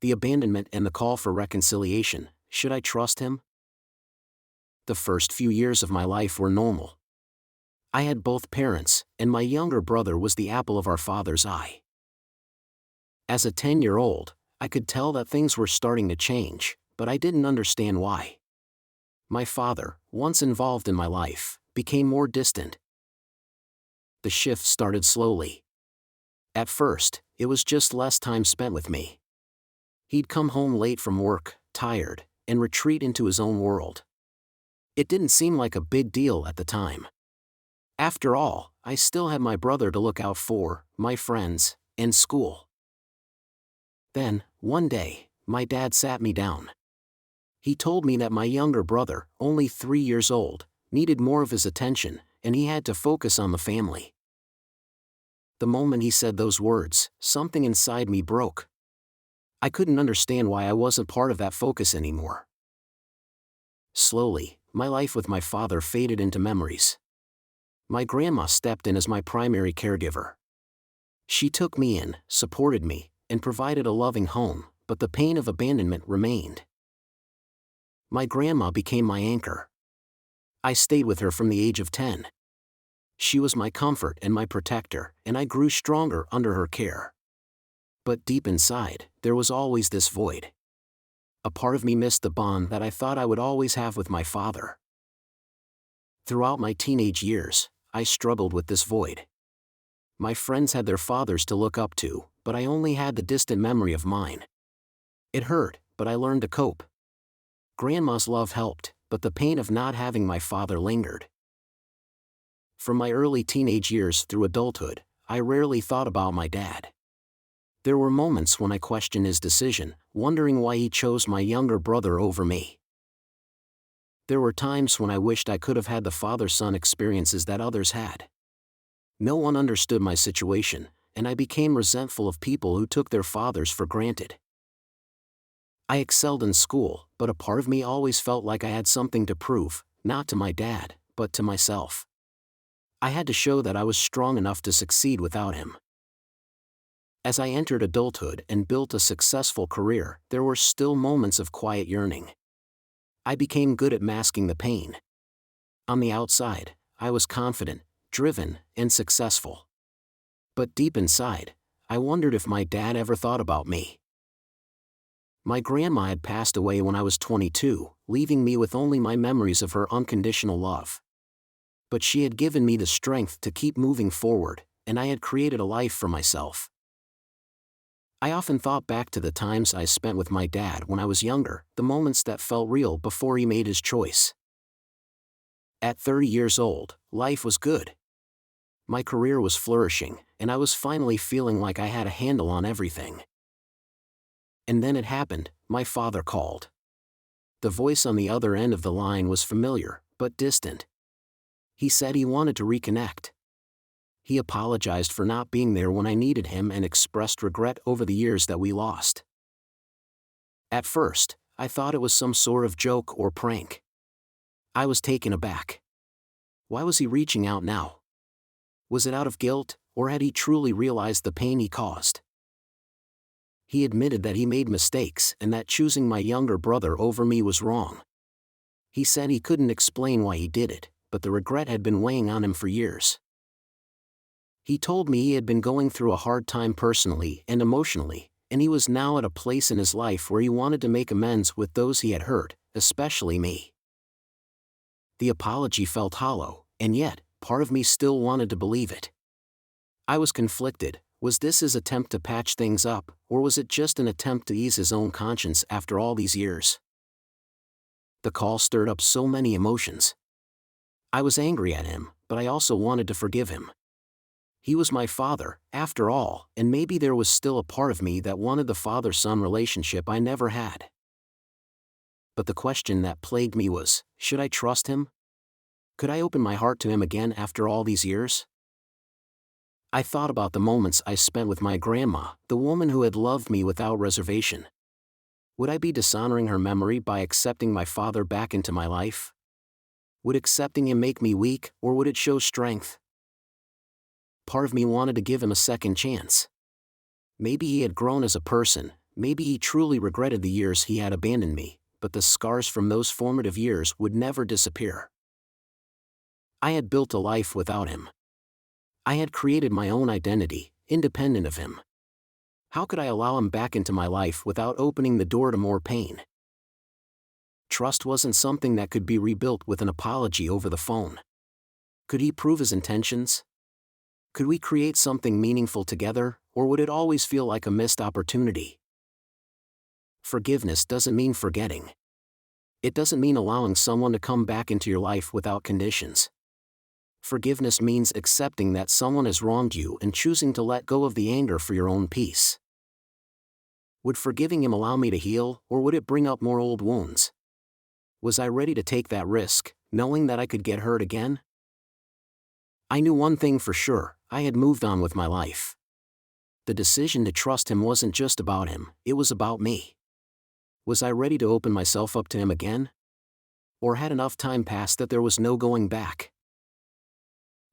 The abandonment and the call for reconciliation. Should I trust him? The first few years of my life were normal. I had both parents, and my younger brother was the apple of our father's eye. As a 10-year-old, I could tell that things were starting to change, but I didn't understand why. My father, once involved in my life, became more distant. The shift started slowly. At first, it was just less time spent with me. He'd come home late from work, tired, and retreat into his own world. It didn't seem like a big deal at the time. After all, I still had my brother to look out for, my friends, and school. Then, one day, my dad sat me down. He told me that my younger brother, only 3 years old, needed more of his attention, and he had to focus on the family. The moment he said those words, something inside me broke. I couldn't understand why I wasn't part of that focus anymore. Slowly, my life with my father faded into memories. My grandma stepped in as my primary caregiver. She took me in, supported me, and provided a loving home, but the pain of abandonment remained. My grandma became my anchor. I stayed with her from the age of 10. She was my comfort and my protector, and I grew stronger under her care. But deep inside, there was always this void. A part of me missed the bond that I thought I would always have with my father. Throughout my teenage years, I struggled with this void. My friends had their fathers to look up to, but I only had the distant memory of mine. It hurt, but I learned to cope. Grandma's love helped, but the pain of not having my father lingered. From my early teenage years through adulthood, I rarely thought about my dad. There were moments when I questioned his decision, wondering why he chose my younger brother over me. There were times when I wished I could have had the father-son experiences that others had. No one understood my situation, and I became resentful of people who took their fathers for granted. I excelled in school, but a part of me always felt like I had something to prove, not to my dad, but to myself. I had to show that I was strong enough to succeed without him. As I entered adulthood and built a successful career, there were still moments of quiet yearning. I became good at masking the pain. On the outside, I was confident, driven, and successful. But deep inside, I wondered if my dad ever thought about me. My grandma had passed away when I was 22, leaving me with only my memories of her unconditional love. But she had given me the strength to keep moving forward, and I had created a life for myself. I often thought back to the times I spent with my dad when I was younger, the moments that felt real before he made his choice. At 30 years old, life was good. My career was flourishing, and I was finally feeling like I had a handle on everything. And then it happened, my father called. The voice on the other end of the line was familiar, but distant. He said he wanted to reconnect. He apologized for not being there when I needed him and expressed regret over the years that we lost. At first, I thought it was some sort of joke or prank. I was taken aback. Why was he reaching out now? Was it out of guilt, or had he truly realized the pain he caused? He admitted that he made mistakes and that choosing my younger brother over me was wrong. He said he couldn't explain why he did it, but the regret had been weighing on him for years. He told me he had been going through a hard time personally and emotionally, and he was now at a place in his life where he wanted to make amends with those he had hurt, especially me. The apology felt hollow, and yet, part of me still wanted to believe it. I was conflicted. Was this his attempt to patch things up, or was it just an attempt to ease his own conscience after all these years? The call stirred up so many emotions. I was angry at him, but I also wanted to forgive him. He was my father, after all, and maybe there was still a part of me that wanted the father-son relationship I never had. But the question that plagued me was, should I trust him? Could I open my heart to him again after all these years? I thought about the moments I spent with my grandma, the woman who had loved me without reservation. Would I be dishonoring her memory by accepting my father back into my life? Would accepting him make me weak, or would it show strength? Part of me wanted to give him a second chance. Maybe he had grown as a person, Maybe he truly regretted the years he had abandoned me, but the scars from those formative years would never disappear. I had built a life without him. I had created my own identity, independent of him. How could I allow him back into my life without opening the door to more pain? Trust wasn't something that could be rebuilt with an apology over the phone. Could he prove his intentions? Could we create something meaningful together, or would it always feel like a missed opportunity? Forgiveness doesn't mean forgetting. It doesn't mean allowing someone to come back into your life without conditions. Forgiveness means accepting that someone has wronged you and choosing to let go of the anger for your own peace. Would forgiving him allow me to heal, or would it bring up more old wounds? Was I ready to take that risk, knowing that I could get hurt again? I knew one thing for sure: I had moved on with my life. The decision to trust him wasn't just about him, it was about me. Was I ready to open myself up to him again? Or had enough time passed that there was no going back?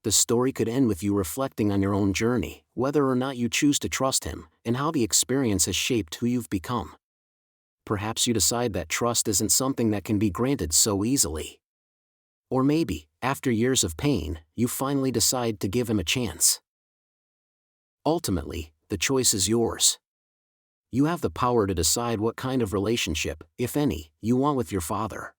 The story could end with you reflecting on your own journey, whether or not you choose to trust him, and how the experience has shaped who you've become. Perhaps you decide that trust isn't something that can be granted so easily. Or maybe, after years of pain, you finally decide to give him a chance. Ultimately, the choice is yours. You have the power to decide what kind of relationship, if any, you want with your father.